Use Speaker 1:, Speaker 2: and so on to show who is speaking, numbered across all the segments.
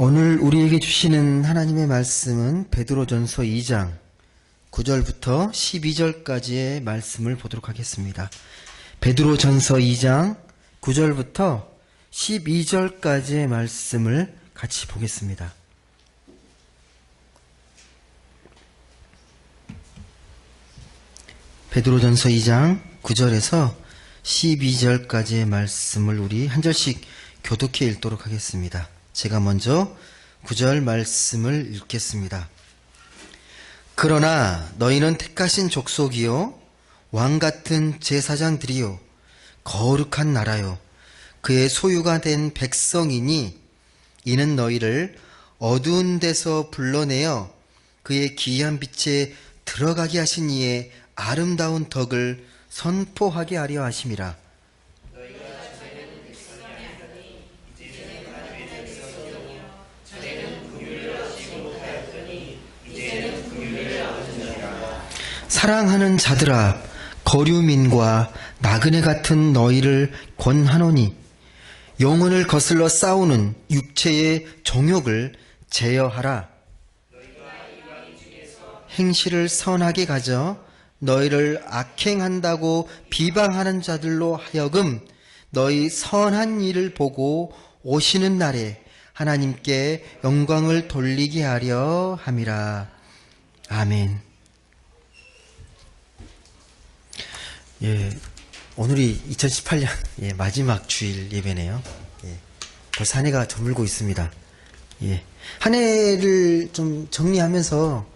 Speaker 1: 오늘 우리에게 주시는 하나님의 말씀은 베드로전서 2장 9절부터 12절까지의 말씀을 보도록 하겠습니다. 베드로전서 2장 9절부터 12절까지의 말씀을 같이 보겠습니다. 베드로전서 2장 9절에서 12절까지의 말씀을 우리 한 절씩 교독해 읽도록 하겠습니다. 제가 먼저 9절 말씀을 읽겠습니다. 그러나 너희는 택하신 족속이요 왕같은 제사장들이요 거룩한 나라요 그의 소유가 된 백성이니 이는 너희를 어두운 데서 불러내어 그의 기이한 빛에 들어가게 하신 이의 아름다운 덕을 선포하게 하려 하심이라. 사랑하는 자들아 거류민과 나그네 같은 너희를 권하노니 영혼을 거슬러 싸우는 육체의 정욕을 제어하라. 행실을 선하게 가져 너희를 악행한다고 비방하는 자들로 하여금 너희 선한 일을 보고 오시는 날에 하나님께 영광을 돌리게 하려 함이라. 아멘. 오늘이 2018년 마지막 주일 예배네요. 벌써 한 해가 저물고 있습니다. 한 해를 좀 정리하면서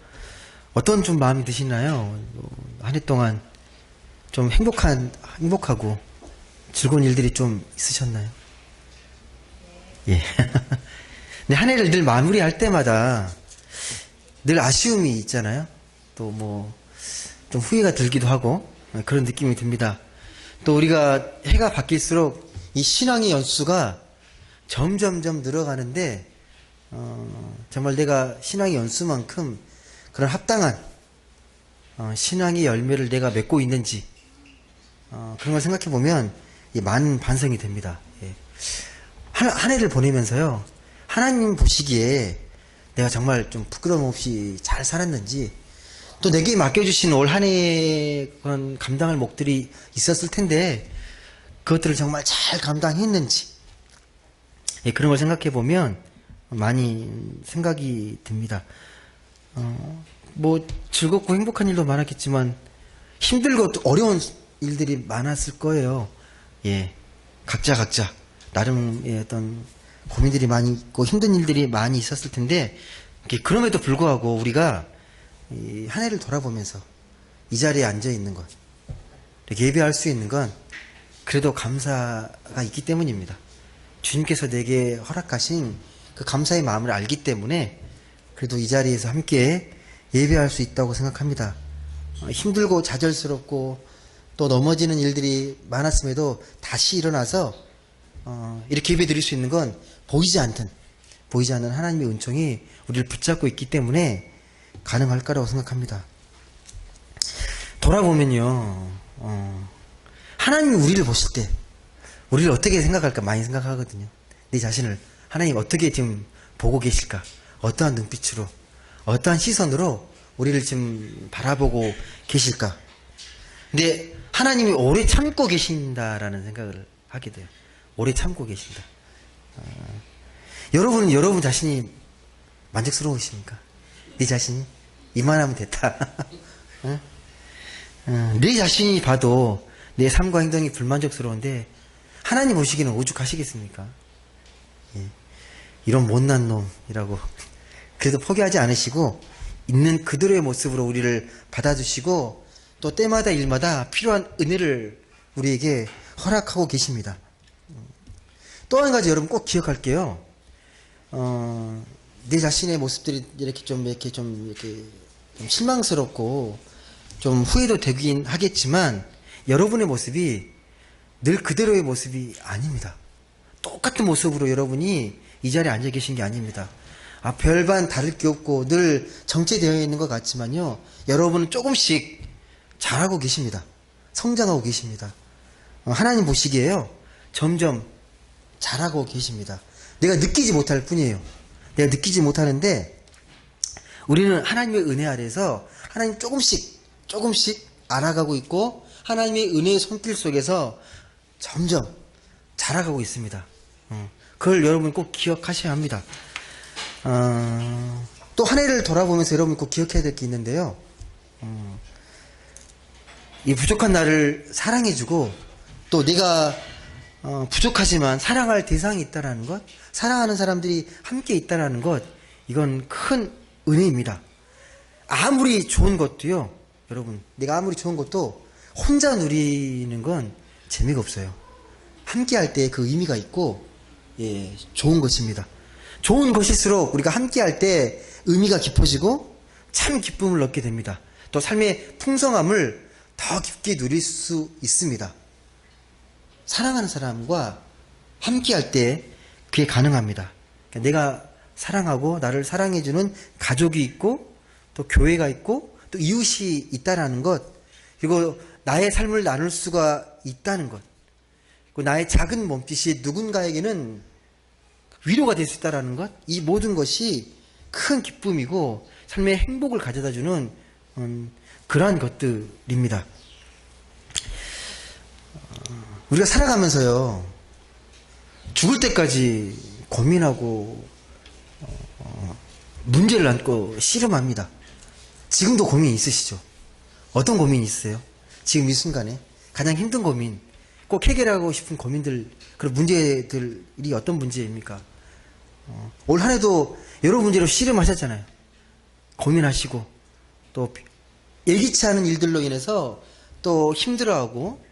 Speaker 1: 어떤 좀 마음이 드시나요? 한 해 동안 좀 행복하고 즐거운 일들이 좀 있으셨나요? 근데 한 해를 늘 마무리할 때마다 늘 아쉬움이 있잖아요. 또 좀 후회가 들기도 하고 그런 느낌이 듭니다. 또 우리가 해가 바뀔수록 이 신앙의 연수가 점점점 늘어가는데 정말 내가 신앙의 연수만큼 그런 합당한 신앙의 열매를 내가 맺고 있는지 그런 걸 생각해 보면 많은 반성이 됩니다. 한 해를 보내면서요 하나님 보시기에 내가 정말 좀 부끄러움 없이 잘 살았는지 또 내게 맡겨주신 올 한 해의 그런 감당할 몫들이 있었을 텐데 그것들을 정말 잘 감당했는지 그런 걸 생각해 보면 많이 생각이 듭니다. 즐겁고 행복한 일도 많았겠지만 힘들고 어려운 일들이 많았을 거예요. 각자 나름의 어떤 고민들이 많이 있고 힘든 일들이 많이 있었을 텐데 그럼에도 불구하고 우리가 한 해를 돌아보면서 이 자리에 앉아 있는 것, 이렇게 예배할 수 있는 건 그래도 감사가 있기 때문입니다. 주님께서 내게 허락하신 그 감사의 마음을 알기 때문에 그래도 이 자리에서 함께 예배할 수 있다고 생각합니다. 힘들고 좌절스럽고 또 넘어지는 일들이 많았음에도 다시 일어나서 이렇게 예배 드릴 수 있는 건 보이지 않는 하나님의 은총이 우리를 붙잡고 있기 때문에 가능할 거라고 생각합니다. 돌아보면요 하나님이 우리를 보실 때 우리를 어떻게 생각할까 많이 생각하거든요. 내 자신을 하나님 어떻게 지금 보고 계실까, 어떠한 눈빛으로 어떠한 시선으로 우리를 지금 바라보고 계실까. 근데 하나님이 오래 참고 계신다라는 생각을 하게 돼요. 오래 참고 계신다. 여러분 자신이 만족스러우십니까? 네 자신이 이만하면 됐다. 네 자신이 봐도 내 삶과 행동이 불만족스러운데 하나님 보시기는 오죽하시겠습니까? 이런 못난 놈이라고 그래도 포기하지 않으시고 있는 그대로의 모습으로 우리를 받아주시고 또 때마다 일마다 필요한 은혜를 우리에게 허락하고 계십니다. 또 한 가지 여러분 꼭 기억할게요. 내 자신의 모습들이 이렇게 좀 실망스럽고 좀 후회도 되긴 하겠지만 여러분의 모습이 늘 그대로의 모습이 아닙니다. 똑같은 모습으로 여러분이 이 자리에 앉아 계신 게 아닙니다. 별반 다를 게 없고 늘 정체되어 있는 것 같지만요 여러분은 조금씩 잘하고 계십니다. 성장하고 계십니다. 하나님 보시기에요 점점 잘하고 계십니다. 내가 느끼지 못할 뿐이에요. 내가 느끼지 못하는데 우리는 하나님의 은혜 아래서 하나님 조금씩 알아가고 있고 하나님의 은혜의 손길 속에서 점점 자라가고 있습니다. 그걸 여러분 꼭 기억하셔야 합니다. 또 한 해를 돌아보면서 여러분 꼭 기억해야 될 게 있는데요. 이 부족한 나를 사랑해주고 또 내가 부족하지만 사랑할 대상이 있다는 것, 사랑하는 사람들이 함께 있다는 것, 이건 큰 은혜입니다. 아무리 좋은 것도요, 여러분, 내가 아무리 좋은 것도 혼자 누리는 건 재미가 없어요. 함께 할 때 그 의미가 있고, 예, 좋은 것입니다. 좋은 것일수록 우리가 함께 할 때 의미가 깊어지고 참 기쁨을 얻게 됩니다. 또 삶의 풍성함을 더 깊게 누릴 수 있습니다. 사랑하는 사람과 함께 할 때 그게 가능합니다. 그러니까 내가 사랑하고 나를 사랑해주는 가족이 있고 또 교회가 있고 또 이웃이 있다라는 것, 그리고 나의 삶을 나눌 수가 있다는 것, 그리고 나의 작은 몸짓이 누군가에게는 위로가 될 수 있다는 것, 이 모든 것이 큰 기쁨이고 삶의 행복을 가져다주는 그러한 것들입니다. 우리가 살아가면서요, 죽을 때까지 고민하고 문제를 안고 씨름합니다. 지금도 고민이 있으시죠? 어떤 고민이 있으세요? 지금 이 순간에 가장 힘든 고민, 꼭 해결하고 싶은 고민들, 그런 문제들이 어떤 문제입니까? 올 한 해도 여러 문제로 씨름하셨잖아요. 고민하시고 또 예기치 않은 일들로 인해서 또 힘들어하고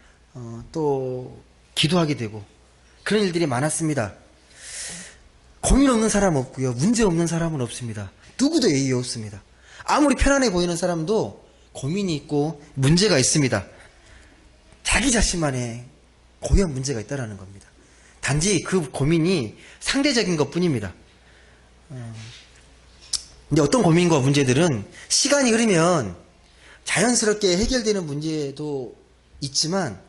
Speaker 1: 또 기도하게 되고 그런 일들이 많았습니다. 고민 없는 사람 없고요, 문제 없는 사람은 없습니다. 누구도 예의 없습니다. 아무리 편안해 보이는 사람도 고민이 있고 문제가 있습니다. 자기 자신만의 고유한 문제가 있다는 겁니다. 단지 그 고민이 상대적인 것 뿐입니다. 근데 어떤 고민과 문제들은 시간이 흐르면 자연스럽게 해결되는 문제도 있지만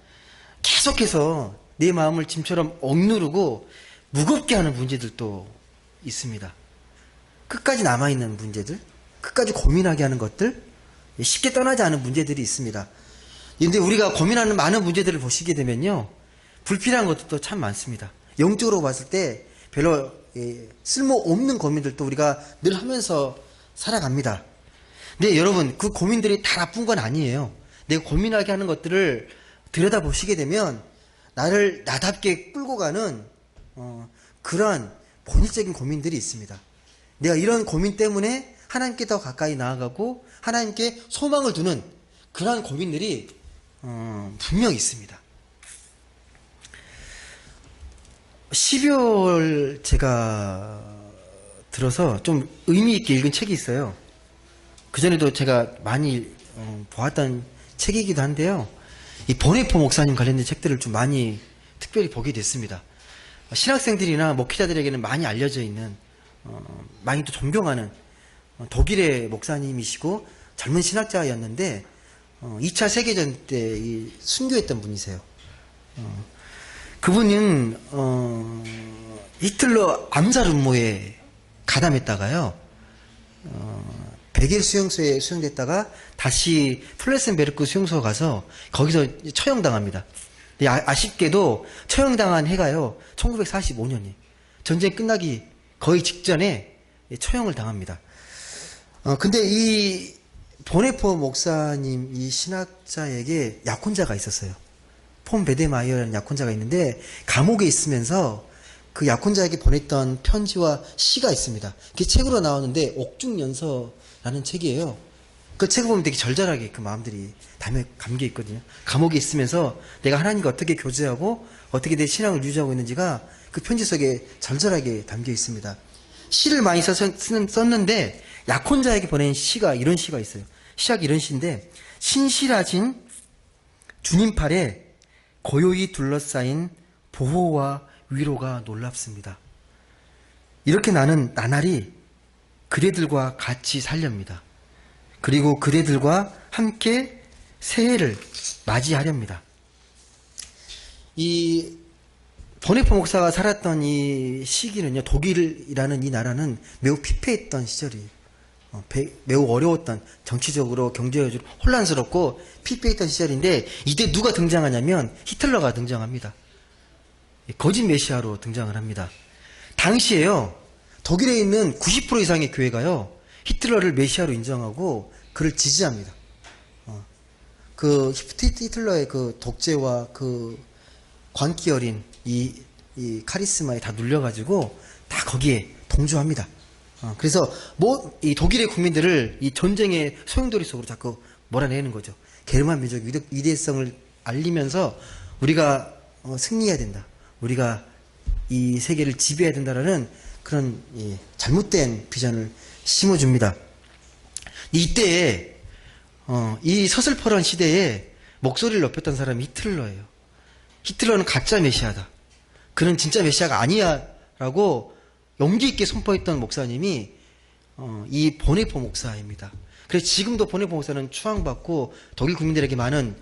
Speaker 1: 계속해서 내 마음을 짐처럼 억누르고 무겁게 하는 문제들도 있습니다. 끝까지 남아있는 문제들, 끝까지 고민하게 하는 것들, 쉽게 떠나지 않은 문제들이 있습니다. 그런데 우리가 고민하는 많은 문제들을 보시게 되면요, 불필요한 것들도 참 많습니다. 영적으로 봤을 때 별로 쓸모없는 고민들도 우리가 늘 하면서 살아갑니다. 근데 여러분, 그 고민들이 다 나쁜 건 아니에요. 내가 고민하게 하는 것들을 들여다보시게 되면 나를 나답게 끌고 가는 그러한 본질적인 고민들이 있습니다. 내가 이런 고민 때문에 하나님께 더 가까이 나아가고 하나님께 소망을 두는 그러한 고민들이 분명히 있습니다. 12월 제가 들어서 좀 의미 있게 읽은 책이 있어요. 그전에도 제가 많이 보았던 책이기도 한데요. 이 보네포 목사님 관련된 책들을 좀 많이 특별히 보게 됐습니다. 신학생들이나 목회자들에게는 많이 알려져 있는, 많이 또 존경하는 독일의 목사님이시고 젊은 신학자였는데 2차 세계전 때 순교했던 분이세요. 그분은 히틀러 암살 음모에 가담했다가요, 베겔 수용소에 수용됐다가 다시 플레센베르크 수용소 가서 거기서 처형당합니다. 아쉽게도 처형당한 해가요 1945년이에요. 전쟁 끝나기 거의 직전에 처형을 당합니다. 근데 이 보네포 목사님, 이 신학자에게 약혼자가 있었어요. 폰 베데마이어라는 약혼자가 있는데 감옥에 있으면서 그 약혼자에게 보냈던 편지와 시가 있습니다. 그게 책으로 나오는데 옥중연서라는 책이에요. 그 책을 보면 되게 절절하게 그 마음들이 담겨 있거든요. 감옥에 있으면서 내가 하나님과 어떻게 교제하고 어떻게 내 신앙을 유지하고 있는지가 그 편지 속에 절절하게 담겨 있습니다. 시를 많이 썼는데 약혼자에게 보낸 시가, 이런 시가 있어요. 시작이 이런 시인데, 신실하신 주님 팔에 고요히 둘러싸인 보호와 위로가 놀랍습니다. 이렇게 나는 나날이 그대들과 같이 살렵니다. 그리고 그대들과 함께 새해를 맞이하렵니다. 이 보네포 목사가 살았던 이 시기는요, 독일이라는 이 나라는 매우 피폐했던 시절이에요. 매우 어려웠던, 정치적으로 경제적으로 혼란스럽고 피폐했던 시절인데, 이때 누가 등장하냐면 히틀러가 등장합니다. 거짓 메시아로 등장을 합니다. 당시에요, 독일에 있는 90% 이상의 교회가요, 히틀러를 메시아로 인정하고 그를 지지합니다. 그 히틀러의 그 독재와 그 광기 어린 이 카리스마에 다 눌려가지고 다 거기에 동조합니다. 그래서 뭐 이 독일의 국민들을 이 전쟁의 소용돌이 속으로 자꾸 몰아내는 거죠. 게르만 민족 위대성을 알리면서 우리가 승리해야 된다. 우리가 이 세계를 지배해야 된다라는 그런 잘못된 비전을 심어줍니다. 이때에 이 서슬퍼런 시대에 목소리를 높였던 사람이 히틀러예요. 히틀러는 가짜 메시아다. 그는 진짜 메시아가 아니야 라고 용기 있게 선포했던 목사님이 이 보네포 목사입니다. 그래서 지금도 보네포 목사는 추앙받고 독일 국민들에게 많은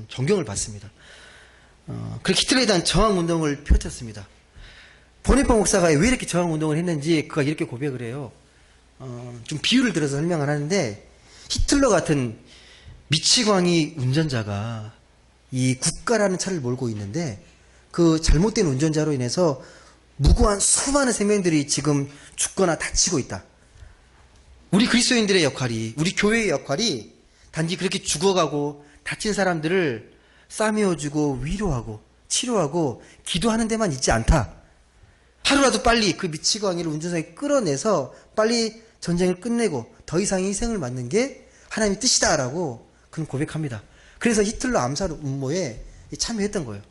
Speaker 1: 존경을 받습니다. 그렇게 히틀러에 대한 저항운동을 펼쳤습니다. 보네포 목사가 왜 이렇게 저항운동을 했는지 그가 이렇게 고백을 해요. 좀 비유를 들어서 설명을 하는데, 히틀러 같은 미치광이 운전자가 이 국가라는 차를 몰고 있는데 그 잘못된 운전자로 인해서 무고한 수많은 생명들이 지금 죽거나 다치고 있다. 우리 그리스도인들의 역할이, 우리 교회의 역할이 단지 그렇게 죽어가고 다친 사람들을 싸매어주고 위로하고 치료하고 기도하는 데만 있지 않다. 하루라도 빨리 그 미치광이를 운전자에 끌어내서 빨리 전쟁을 끝내고 더 이상의 희생을 맞는 게 하나님의 뜻이다라고 그는 고백합니다. 그래서 히틀러 암살 음모에 참여했던 거예요.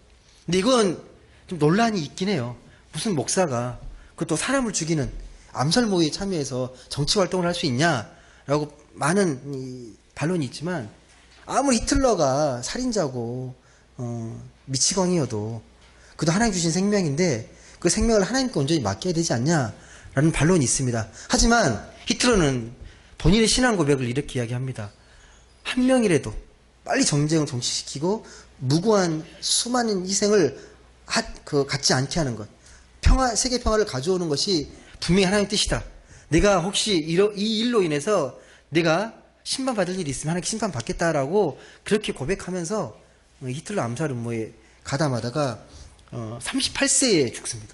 Speaker 1: 근데 이건 좀 논란이 있긴 해요. 무슨 목사가 그것도 사람을 죽이는 암살모에 참여해서 정치활동을 할 수 있냐라고 많은 반론이 있지만, 아무리 히틀러가 살인자고 미치광이어도 그도 하나님 주신 생명인데 그 생명을 하나님께 온전히 맡겨야 되지 않냐라는 반론이 있습니다. 하지만 히틀러는 본인의 신앙 고백을 이렇게 이야기합니다. 한 명이라도 빨리 전쟁을 정치시키고 무고한 수많은 희생을 갖지 않게 하는 것, 세계 평화를 가져오는 것이 분명히 하나님의 뜻이다. 내가 혹시 이 일로 인해서 내가 심판받을 일이 있으면 하나님께 심판받겠다라고 그렇게 고백하면서 히틀러 암살 음모에 가담하다가 38세에 죽습니다.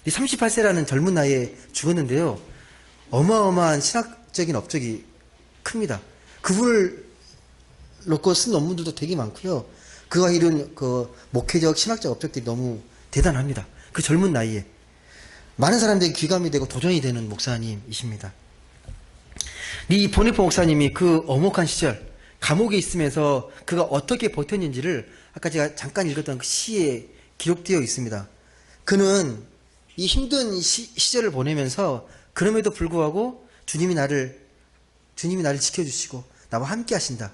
Speaker 1: 38세라는 젊은 나이에 죽었는데요, 어마어마한 신학적인 업적이 큽니다. 그분을 놓고 쓴 논문들도 되게 많고요. 그가 이룬 그 목회적 신학적 업적들이 너무 대단합니다. 그 젊은 나이에 많은 사람들이 귀감이 되고 도전이 되는 목사님이십니다. 이 보네포 목사님이 그 엄혹한 시절 감옥에 있으면서 그가 어떻게 버텼는지를 아까 제가 잠깐 읽었던 그 시에 기록되어 있습니다. 그는 이 힘든 시절을 보내면서 그럼에도 불구하고 주님이 나를 지켜주시고 나와 함께 하신다.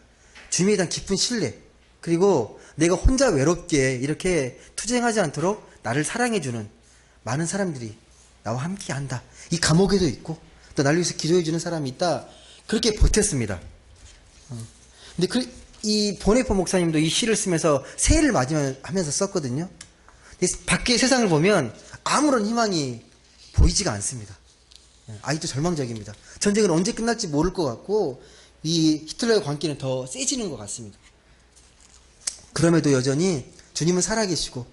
Speaker 1: 주님에 대한 깊은 신뢰, 그리고 내가 혼자 외롭게 이렇게 투쟁하지 않도록 나를 사랑해주는 많은 사람들이 나와 함께 한다. 이 감옥에도 있고 또 나를 위해서 기도해주는 사람이 있다. 그렇게 버텼습니다. 근데 이 보네포 목사님도 이 시를 쓰면서 새해를 맞이하면서 썼거든요. 밖에 세상을 보면 아무런 희망이 보이지가 않습니다. 아직도 절망적입니다. 전쟁은 언제 끝날지 모를 것 같고 이 히틀러의 광기는 더 세지는 것 같습니다. 그럼에도 여전히 주님은 살아계시고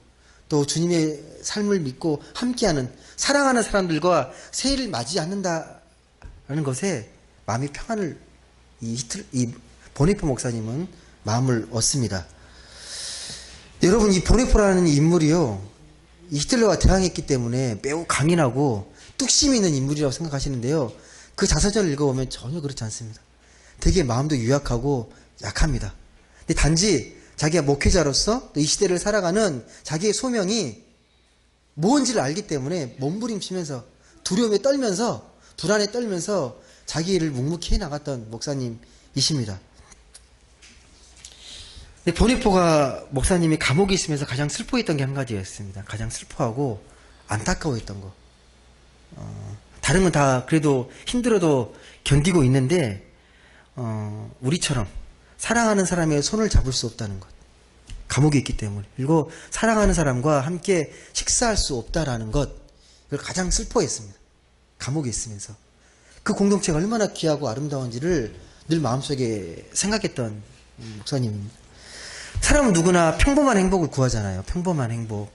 Speaker 1: 또 주님의 삶을 믿고 함께하는 사랑하는 사람들과 새해를 맞이 않는다라는 것에 마음의 평안을 이 보네포 목사님은 마음을 얻습니다. 여러분, 이 보네포라는 인물이요, 이 히틀러와 대항했기 때문에 매우 강인하고 뚝심 있는 인물이라고 생각하시는데요, 그 자서전을 읽어보면 전혀 그렇지 않습니다. 되게 마음도 유약하고 약합니다. 근데 단지 자기가 목회자로서 또 이 시대를 살아가는 자기의 소명이 뭔지를 알기 때문에 몸부림치면서 두려움에 떨면서 불안에 떨면서 자기 일을 묵묵히 해나갔던 목사님이십니다. 근데 보네포가 목사님이 감옥에 있으면서 가장 슬퍼했던 게 한 가지였습니다. 가장 슬퍼하고 안타까워했던 거. 다른 건 다 그래도 힘들어도 견디고 있는데 우리처럼 사랑하는 사람의 손을 잡을 수 없다는 것. 감옥에 있기 때문에. 그리고 사랑하는 사람과 함께 식사할 수 없다라는 것, 그걸 가장 슬퍼했습니다. 감옥에 있으면서. 그 공동체가 얼마나 귀하고 아름다운지를 늘 마음속에 생각했던 목사님입니다. 사람은 누구나 평범한 행복을 구하잖아요. 평범한 행복.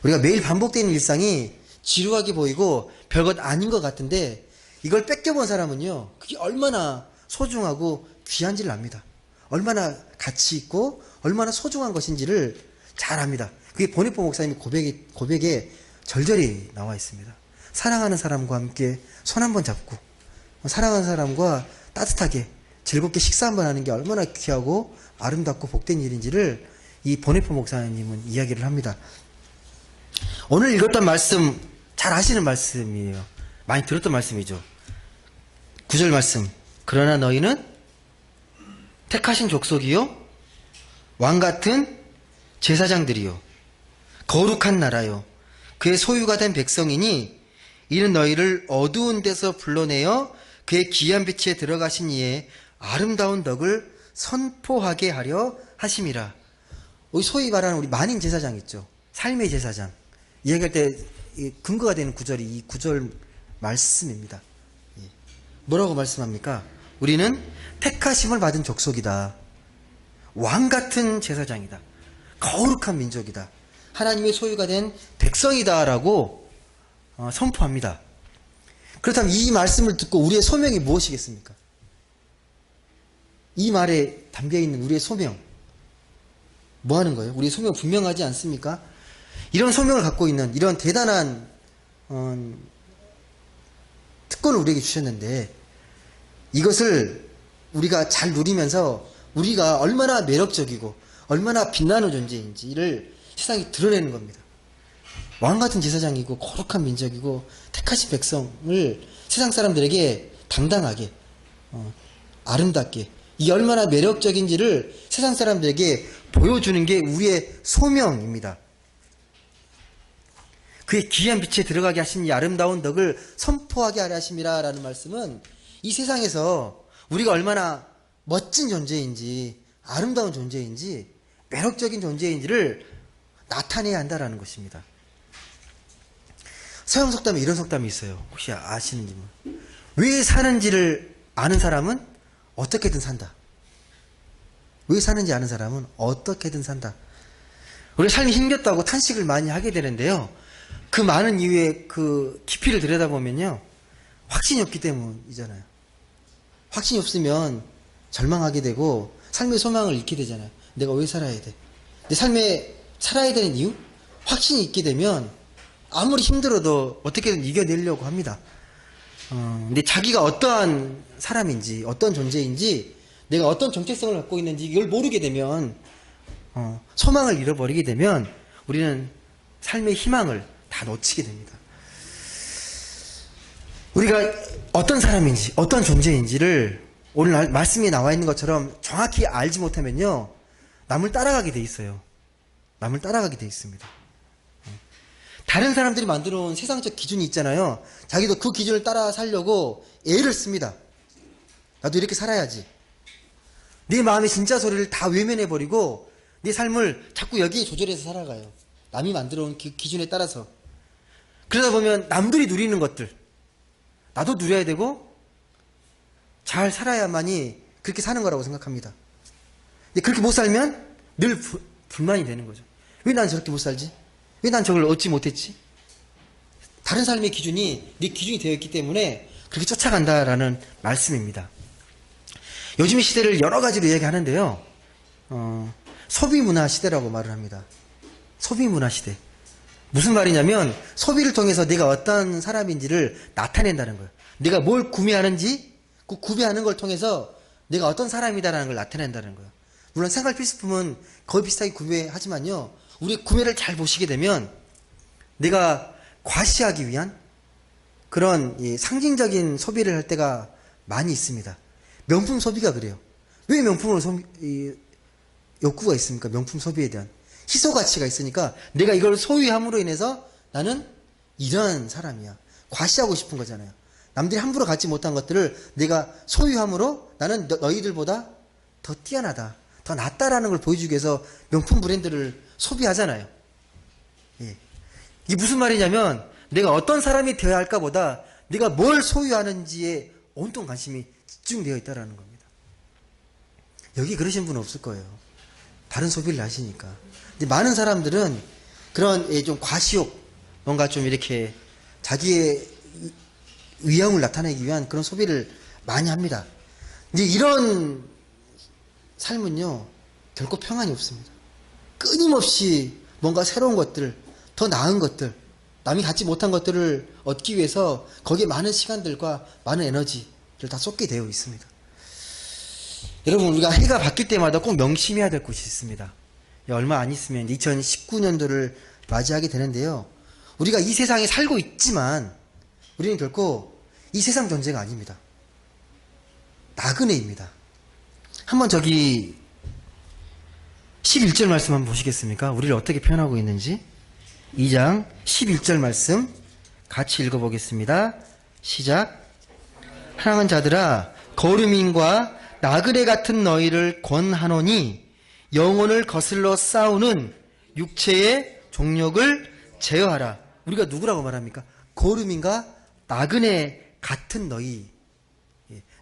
Speaker 1: 우리가 매일 반복되는 일상이 지루하게 보이고 별것 아닌 것 같은데 이걸 뺏겨본 사람은요, 그게 얼마나 소중하고 귀한지를 압니다. 얼마나 가치 있고 얼마나 소중한 것인지를 잘 압니다. 그게 보네포 목사님의 고백에 절절히 나와 있습니다. 사랑하는 사람과 함께 손 한번 잡고 사랑하는 사람과 따뜻하게 즐겁게 식사 한번 하는 게 얼마나 귀하고 아름답고 복된 일인지를 이 보네포 목사님은 이야기를 합니다. 오늘 읽었던 말씀 잘 아시는 말씀이에요. 많이 들었던 말씀이죠. 9절 말씀. 그러나 너희는 택하신 족속이요 왕같은 제사장들이요 거룩한 나라요 그의 소유가 된 백성이니 이는 너희를 어두운 데서 불러내어 그의 귀한 빛에 들어가신 이의 아름다운 덕을 선포하게 하려 하심이라. 소위 말하는 우리 만인 제사장 있죠. 삶의 제사장. 이야기할 때 근거가 되는 구절이 이 구절 말씀입니다. 뭐라고 말씀합니까? 우리는 택하심을 받은 족속이다. 왕같은 제사장이다. 거룩한 민족이다. 하나님의 소유가 된 백성이다라고 선포합니다. 그렇다면 이 말씀을 듣고 우리의 소명이 무엇이겠습니까? 이 말에 담겨있는 우리의 소명 뭐 하는 거예요? 우리의 소명 분명하지 않습니까? 이런 소명을 갖고 있는 이런 대단한 특권을 우리에게 주셨는데 이것을 우리가 잘 누리면서 우리가 얼마나 매력적이고 얼마나 빛나는 존재인지를 세상에 드러내는 겁니다. 왕같은 제사장이고 거룩한 민족이고 택하신 백성을 세상 사람들에게 당당하게 아름답게 이 얼마나 매력적인지를 세상 사람들에게 보여주는 게 우리의 소명입니다. 그의 귀한 빛에 들어가게 하신 이 아름다운 덕을 선포하게 하려 하심이라 라는 말씀은 이 세상에서 우리가 얼마나 멋진 존재인지 아름다운 존재인지 매력적인 존재인지를 나타내야 한다라는 것입니다. 서양 속담에 이런 속담이 있어요. 혹시 아시는지. 왜 사는지를 아는 사람은 어떻게든 산다. 왜 사는지 아는 사람은 어떻게든 산다. 우리 삶이 힘겹다고 탄식을 많이 하게 되는데요. 그 많은 이유의 그 깊이를 들여다보면요. 확신이 없기 때문이잖아요. 확신이 없으면 절망하게 되고 삶의 소망을 잃게 되잖아요. 내가 왜 살아야 돼? 내 삶에 살아야 되는 이유? 확신이 있게 되면 아무리 힘들어도 어떻게든 이겨내려고 합니다. 근데 자기가 어떠한 사람인지 어떤 존재인지 내가 어떤 정체성을 갖고 있는지 이걸 모르게 되면 소망을 잃어버리게 되면 우리는 삶의 희망을 다 놓치게 됩니다. 우리가 어떤 사람인지 어떤 존재인지를 오늘 말씀에 나와 있는 것처럼 정확히 알지 못하면요 남을 따라가게 돼 있어요. 남을 따라가게 돼 있습니다. 다른 사람들이 만들어 놓은 세상적 기준이 있잖아요. 자기도 그 기준을 따라 살려고 애를 씁니다. 나도 이렇게 살아야지. 네 마음의 진짜 소리를 다 외면해버리고 네 삶을 자꾸 여기에 조절해서 살아가요. 남이 만들어 놓은 기준에 따라서. 그러다 보면 남들이 누리는 것들 나도 누려야 되고 잘 살아야만이 그렇게 사는 거라고 생각합니다. 근데 그렇게 못 살면 늘 불만이 되는 거죠. 왜 난 저렇게 못 살지? 왜 난 저걸 얻지 못했지? 다른 삶의 기준이 네 기준이 되어 있기 때문에 그렇게 쫓아간다라는 말씀입니다. 요즘 시대를 여러 가지로 이야기하는데요. 소비문화 시대라고 말을 합니다. 소비문화 시대. 무슨 말이냐면 소비를 통해서 내가 어떤 사람인지를 나타낸다는 거예요. 내가 뭘 구매하는지 그 구매하는 걸 통해서 내가 어떤 사람이다라는 걸 나타낸다는 거예요. 물론 생활 필수품은 거의 비슷하게 구매하지만요. 우리 구매를 잘 보시게 되면 내가 과시하기 위한 그런 상징적인 소비를 할 때가 많이 있습니다. 명품 소비가 그래요. 왜 명품으로 욕구가 있습니까? 명품 소비에 대한 희소 가치가 있으니까 내가 이걸 소유함으로 인해서 나는 이런 사람이야. 과시하고 싶은 거잖아요. 남들이 함부로 갖지 못한 것들을 내가 소유함으로 나는 너희들보다 더 뛰어나다. 더 낫다라는 걸 보여주기 위해서 명품 브랜드를 소비하잖아요. 예. 이게 무슨 말이냐면 내가 어떤 사람이 되어야 할까 보다 내가 뭘 소유하는지에 온통 관심이 집중되어 있다는 겁니다. 여기 그러신 분은 없을 거예요. 다른 소비를 하시니까. 근데 많은 사람들은 그런 좀 과시욕, 뭔가 좀 이렇게 자기의 위험을 나타내기 위한 그런 소비를 많이 합니다. 근데 이런 삶은요, 결코 평안이 없습니다. 끊임없이 뭔가 새로운 것들, 더 나은 것들, 남이 갖지 못한 것들을 얻기 위해서 거기에 많은 시간들과 많은 에너지를 다 쏟게 되어 있습니다. 여러분, 우리가 해가 바뀔 때마다 꼭 명심해야 될 것이 있습니다. 얼마 안 있으면 2019년도를 맞이하게 되는데요. 우리가 이 세상에 살고 있지만 우리는 결코 이 세상 존재가 아닙니다. 나그네입니다. 한번 저기 11절 말씀 한번 보시겠습니까? 우리를 어떻게 표현하고 있는지. 2장 11절 말씀 같이 읽어보겠습니다. 시작. 사랑하는 자들아, 거류민과 나그네 같은 너희를 권하노니 영혼을 거슬러 싸우는 육체의 종력을 제어하라. 우리가 누구라고 말합니까? 거류민과 나그네 같은 너희.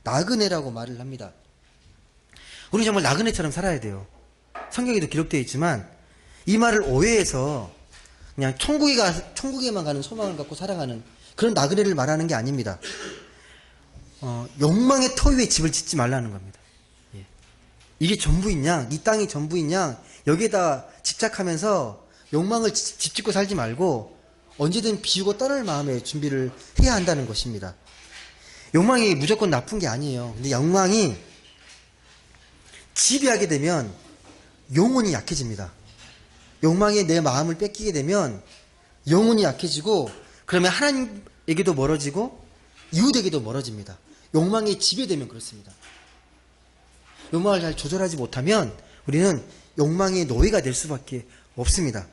Speaker 1: 나그네라고 말을 합니다. 우리 정말 나그네처럼 살아야 돼요. 성경에도 기록되어 있지만 이 말을 오해해서 그냥 천국에만 가는 소망을 갖고 살아가는 그런 나그네를 말하는 게 아닙니다. 욕망의 터 위에 집을 짓지 말라는 겁니다. 예. 이게 전부인 양, 이 땅이 전부인 양 여기에다 집착하면서 욕망을 집짓고 살지 말고 언제든 비우고 떠날 마음의 준비를 해야 한다는 것입니다. 욕망이 무조건 나쁜 게 아니에요. 근데 욕망이 지배하게 되면 영혼이 약해집니다. 욕망에 내 마음을 뺏기게 되면 영혼이 약해지고 그러면 하나님에게도 멀어지고 이웃에게도 멀어집니다. 욕망에 지배되면 그렇습니다. 욕망을 잘 조절하지 못하면 우리는 욕망의 노예가 될 수밖에 없습니다.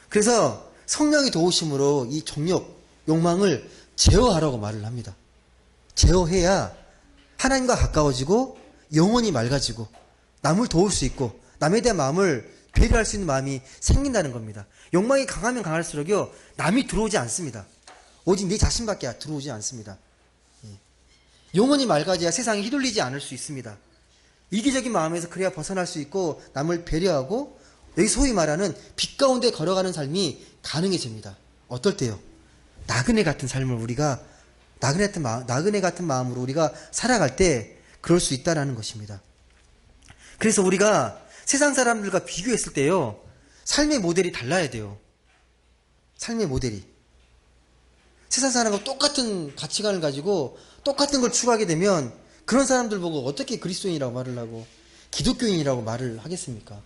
Speaker 1: 그래서 성령의 도우심으로 이 정욕, 욕망을 제어하라고 말을 합니다. 제어해야 하나님과 가까워지고 영혼이 맑아지고 남을 도울 수 있고 남에 대한 마음을 배려할 수 있는 마음이 생긴다는 겁니다. 욕망이 강하면 강할수록요, 남이 들어오지 않습니다. 오직 내 자신밖에 들어오지 않습니다. 영혼이 맑아져야 세상에 휘둘리지 않을 수 있습니다. 이기적인 마음에서 그래야 벗어날 수 있고 남을 배려하고 여기 소위 말하는 빛 가운데 걸어가는 삶이 가능해집니다. 어떨 때요? 나그네 같은 삶을 우리가 나그네 같은 마음으로 우리가 살아갈 때 그럴 수 있다는 것입니다. 그래서 우리가 세상 사람들과 비교했을 때요, 삶의 모델이 달라야 돼요. 삶의 모델이. 세상 사람과 똑같은 가치관을 가지고 똑같은 걸 추구하게 되면 그런 사람들 보고 어떻게 그리스도인이라고 말을 하고 기독교인이라고 말을 하겠습니까?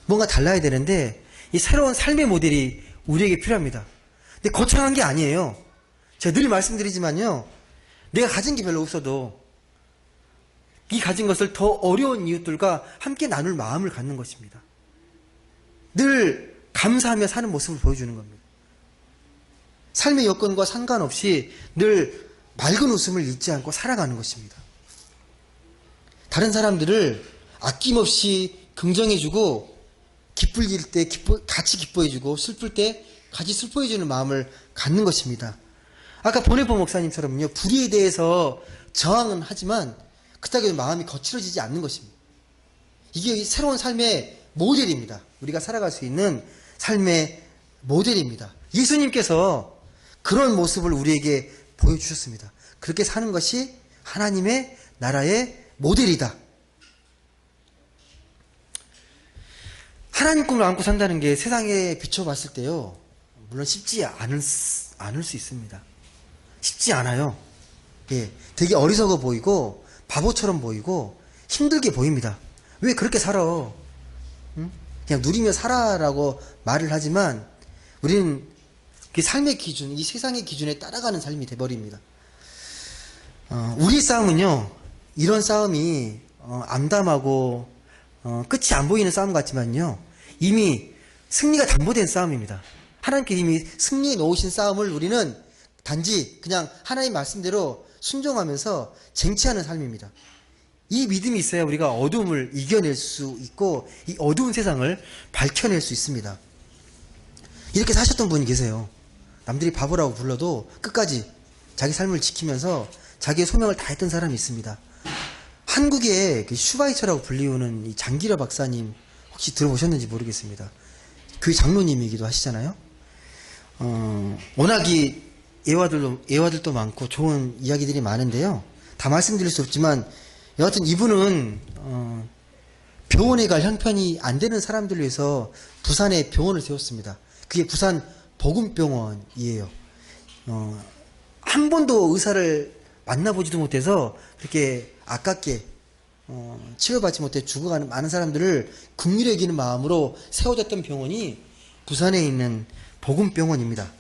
Speaker 1: 뭔가 달라야 되는데 이 새로운 삶의 모델이 우리에게 필요합니다. 근데 거창한 게 아니에요. 제가 늘 말씀드리지만요, 내가 가진 게 별로 없어도 이 가진 것을 더 어려운 이웃들과 함께 나눌 마음을 갖는 것입니다. 늘 감사하며 사는 모습을 보여주는 겁니다. 삶의 여건과 상관없이 늘 맑은 웃음을 잃지 않고 살아가는 것입니다. 다른 사람들을 아낌없이 긍정해주고 기쁠 때 같이 기뻐해주고 슬플 때 같이 슬퍼해주는 마음을 갖는 것입니다. 아까 보네포 목사님처럼요, 불의에 대해서 저항은 하지만 그렇다고 마음이 거칠어지지 않는 것입니다. 이게 새로운 삶의 모델입니다. 우리가 살아갈 수 있는 삶의 모델입니다. 예수님께서 그런 모습을 우리에게 보여주셨습니다. 그렇게 사는 것이 하나님의 나라의 모델이다. 하나님 꿈을 안고 산다는 게 세상에 비춰봤을 때요, 물론 쉽지 않을 수 있습니다. 쉽지 않아요. 예, 되게 어리석어 보이고 바보처럼 보이고 힘들게 보입니다. 왜 그렇게 살아? 응? 그냥 누리며 살아라고 말을 하지만 우리는 그 삶의 기준, 이 세상의 기준에 따라가는 삶이 돼버립니다. 우리 싸움은요, 이런 싸움이 암담하고 끝이 안 보이는 싸움 같지만요, 이미 승리가 담보된 싸움입니다. 하나님께 이미 승리해 놓으신 싸움을 우리는 단지 그냥 하나님 말씀대로 순종하면서 쟁취하는 삶입니다. 이 믿음이 있어야 우리가 어둠을 이겨낼 수 있고 이 어두운 세상을 밝혀낼 수 있습니다. 이렇게 사셨던 분이 계세요. 남들이 바보라고 불러도 끝까지 자기 삶을 지키면서 자기의 소명을 다했던 사람이 있습니다. 한국의 슈바이처라고 불리우는 이 장기려 박사님 혹시 들어보셨는지 모르겠습니다. 교회 장로님이기도 하시잖아요. 워낙 이 예화들도 많고 좋은 이야기들이 많은데요. 다 말씀드릴 수 없지만 여하튼 이분은 병원에 갈 형편이 안 되는 사람들을 위해서 부산에 병원을 세웠습니다. 그게 부산 복음병원이에요. 한 번도 의사를 만나보지도 못해서 그렇게 아깝게 치료받지 못해 죽어가는 많은 사람들을 긍휼히 여기는 마음으로 세워졌던 병원이 부산에 있는 복음병원입니다.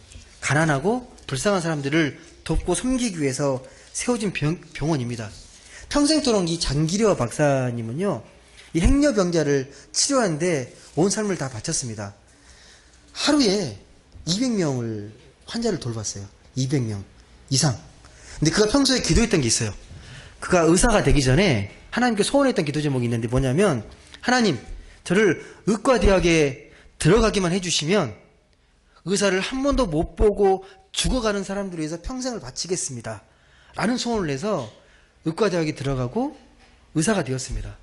Speaker 1: 가난하고 불쌍한 사람들을 돕고 섬기기 위해서 세워진 병원입니다. 평생토록 이 장기려 박사님은요, 이 행여병자를 치료하는데 온 삶을 다 바쳤습니다. 하루에 200명을 환자를 돌봤어요. 200명 이상. 근데 그가 평소에 기도했던 게 있어요. 그가 의사가 되기 전에 하나님께 소원했던 기도 제목이 있는데 뭐냐면, 하나님, 저를 의과대학에 들어가기만 해주시면 의사를 한 번도 못 보고 죽어가는 사람들을 위해서 평생을 바치겠습니다 라는 소원을 내서 의과대학에 들어가고 의사가 되었습니다.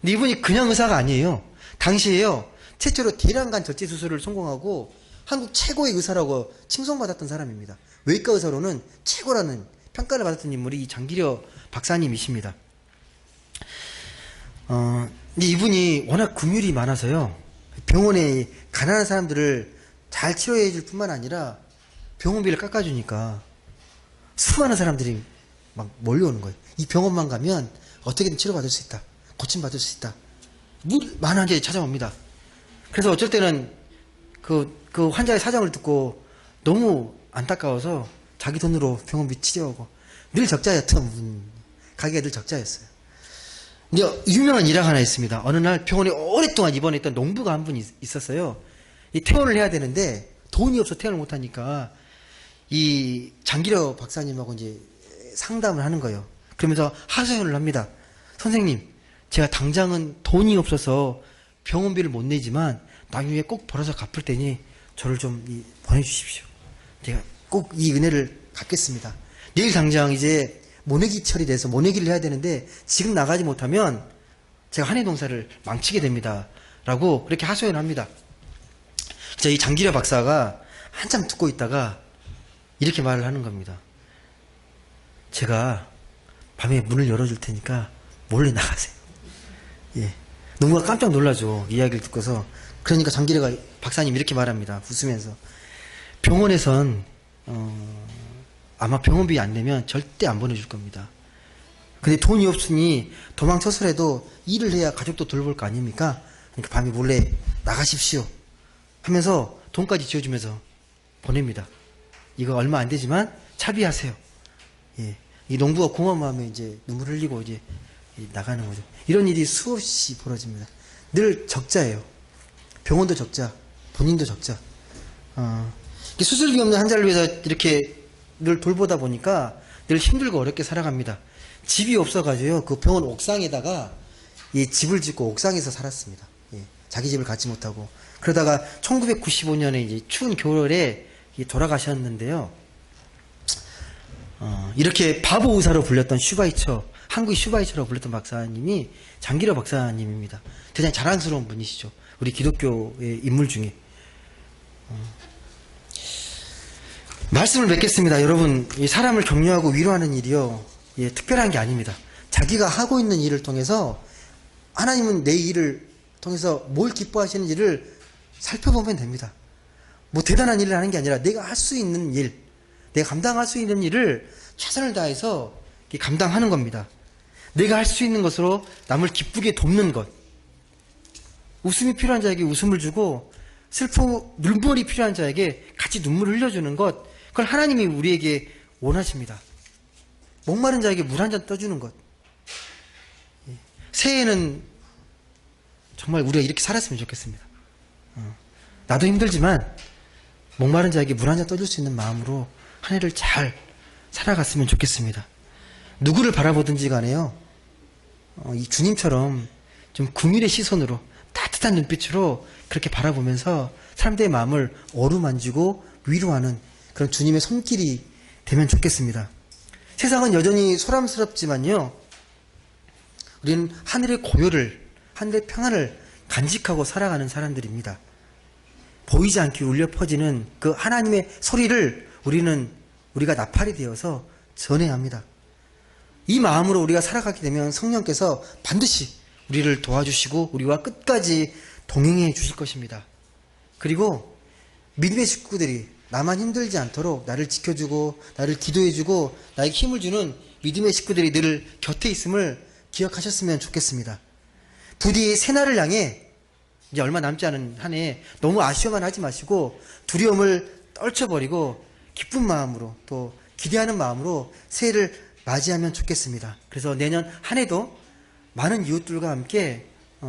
Speaker 1: 근데 이분이 그냥 의사가 아니에요. 당시에요, 최초로 대량간 절제 수술을 성공하고 한국 최고의 의사라고 칭송받았던 사람입니다. 외과 의사로는 최고라는 평가를 받았던 인물이 이 장기려 박사님이십니다. 근데 이분이 워낙 긍휼이 많아서요, 병원에 가난한 사람들을 잘 치료해 줄 뿐만 아니라 병원비를 깎아주니까 수많은 사람들이 막 몰려오는 거예요. 이 병원만 가면 어떻게든 치료받을 수 있다, 고침받을 수 있다, 많은 환자들이 찾아옵니다. 그래서 어쩔 때는 그 환자의 사정을 듣고 너무 안타까워서 자기 돈으로 병원비 치료하고, 늘 적자였던 분, 가게가 늘 적자였어요. 근데 유명한 일화가 하나 있습니다. 어느 날 병원에 오랫동안 입원했던 농부가 한 분 있었어요. 이 퇴원을 해야 되는데 돈이 없어 퇴원을 못하니까 이 장기려 박사님하고 이제 상담을 하는 거예요. 그러면서 하소연을 합니다. 선생님, 제가 당장은 돈이 없어서 병원비를 못 내지만 나중에 꼭 벌어서 갚을 테니 저를 좀 보내주십시오. 제가 꼭 이 은혜를 갚겠습니다. 내일 당장 이제 모내기 처리돼서 모내기를 해야 되는데 지금 나가지 못하면 제가 한 해 농사를 망치게 됩니다 라고 그렇게 하소연을 합니다. 그래서 이 장기려 박사가 한참 듣고 있다가 이렇게 말을 하는 겁니다. 제가 밤에 문을 열어줄 테니까 몰래 나가세요. 예. 농부가 깜짝 놀라죠, 이야기를 듣고서. 그러니까 장기려가 박사님 이렇게 말합니다. 웃으면서. 병원에선 아마 병원비 안 내면 절대 안 보내줄 겁니다. 근데 돈이 없으니 도망쳐서라도 일을 해야 가족도 돌볼 거 아닙니까? 그러니까 밤에 몰래 나가십시오 하면서 돈까지 지어주면서 보냅니다. 이거 얼마 안 되지만 차비하세요. 예. 이 농부가 고마운 마음에 이제 눈물 흘리고 이제 나가는 거죠. 이런 일이 수없이 벌어집니다. 늘 적자예요. 병원도 적자, 본인도 적자. 수술비 없는 환자를 위해서 이렇게 늘 돌보다 보니까 늘 힘들고 어렵게 살아갑니다. 집이 없어가지고요, 그 병원 옥상에다가 이 집을 짓고 옥상에서 살았습니다. 예. 자기 집을 갖지 못하고. 그러다가 1995년에 이제 추운 겨울에 돌아가셨는데요. 이렇게 바보 의사로 불렸던 슈바이처, 한국의 슈바이처라고 불렸던 박사님이 장기려 박사님입니다. 대단히 자랑스러운 분이시죠. 우리 기독교의 인물 중에. 말씀을 맺겠습니다. 여러분, 이 사람을 격려하고 위로하는 일이요, 예, 특별한 게 아닙니다. 자기가 하고 있는 일을 통해서 하나님은 내 일을 통해서 뭘 기뻐하시는지를 살펴보면 됩니다. 뭐 대단한 일을 하는 게 아니라 내가 할 수 있는 일, 내가 감당할 수 있는 일을 최선을 다해서 감당하는 겁니다. 내가 할 수 있는 것으로 남을 기쁘게 돕는 것, 웃음이 필요한 자에게 웃음을 주고 눈물이 필요한 자에게 같이 눈물을 흘려주는 것, 그걸 하나님이 우리에게 원하십니다. 목마른 자에게 물 한 잔 떠주는 것. 새해에는 정말 우리가 이렇게 살았으면 좋겠습니다. 나도 힘들지만 목마른 자에게 물 한 잔 떠줄 수 있는 마음으로 한 해를 잘 살아갔으면 좋겠습니다. 누구를 바라보든지 간에요, 이 주님처럼 좀 긍휼의 시선으로 따뜻한 눈빛으로 그렇게 바라보면서 사람들의 마음을 어루만지고 위로하는 그런 주님의 손길이 되면 좋겠습니다. 세상은 여전히 소란스럽지만요, 우리는 하늘의 고요를, 하늘의 평안을 간직하고 살아가는 사람들입니다. 보이지 않게 울려 퍼지는 그 하나님의 소리를 우리가 나팔이 되어서 전해야 합니다. 이 마음으로 우리가 살아가게 되면 성령께서 반드시 우리를 도와주시고 우리와 끝까지 동행해 주실 것입니다. 그리고 믿음의 식구들이 나만 힘들지 않도록 나를 지켜주고 나를 기도해주고 나에게 힘을 주는 믿음의 식구들이 늘 곁에 있음을 기억하셨으면 좋겠습니다. 부디 새날을 향해 이제 얼마 남지 않은 한 해 너무 아쉬워만 하지 마시고 두려움을 떨쳐버리고 기쁜 마음으로 또 기대하는 마음으로 새해를 맞이하면 좋겠습니다. 그래서 내년 한 해도 많은 이웃들과 함께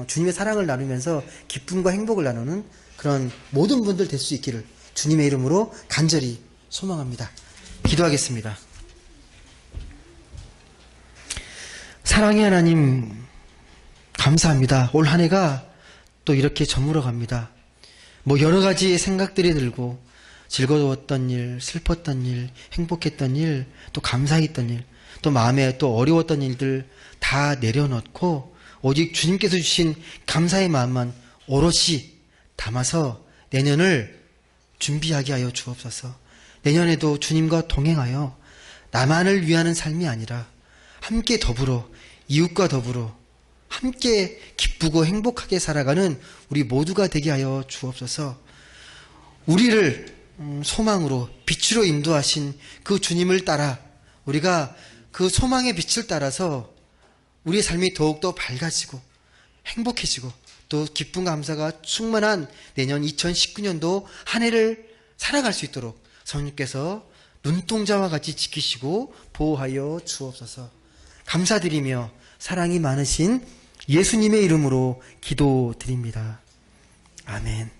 Speaker 1: 주님의 사랑을 나누면서 기쁨과 행복을 나누는 그런 모든 분들 될 수 있기를 주님의 이름으로 간절히 소망합니다. 기도하겠습니다. 사랑의 하나님, 감사합니다. 올 한 해가 또 이렇게 저물어 갑니다. 여러 가지 생각들이 들고 즐거웠던 일, 슬펐던 일, 행복했던 일, 또 감사했던 일, 또 마음에 또 어려웠던 일들 다 내려놓고 오직 주님께서 주신 감사의 마음만 오롯이 담아서 내년을 준비하게 하여 주옵소서. 내년에도 주님과 동행하여 나만을 위하는 삶이 아니라 함께 더불어 이웃과 더불어 함께 기쁘고 행복하게 살아가는 우리 모두가 되게 하여 주옵소서. 우리를 소망으로 빛으로 인도하신 그 주님을 따라 우리가 그 소망의 빛을 따라서 우리의 삶이 더욱더 밝아지고 행복해지고 또 기쁨과 감사가 충만한 내년 2019년도 한 해를 살아갈 수 있도록 성령께서 눈동자와 같이 지키시고 보호하여 주옵소서. 감사드리며 사랑이 많으신 예수님의 이름으로 기도드립니다. 아멘.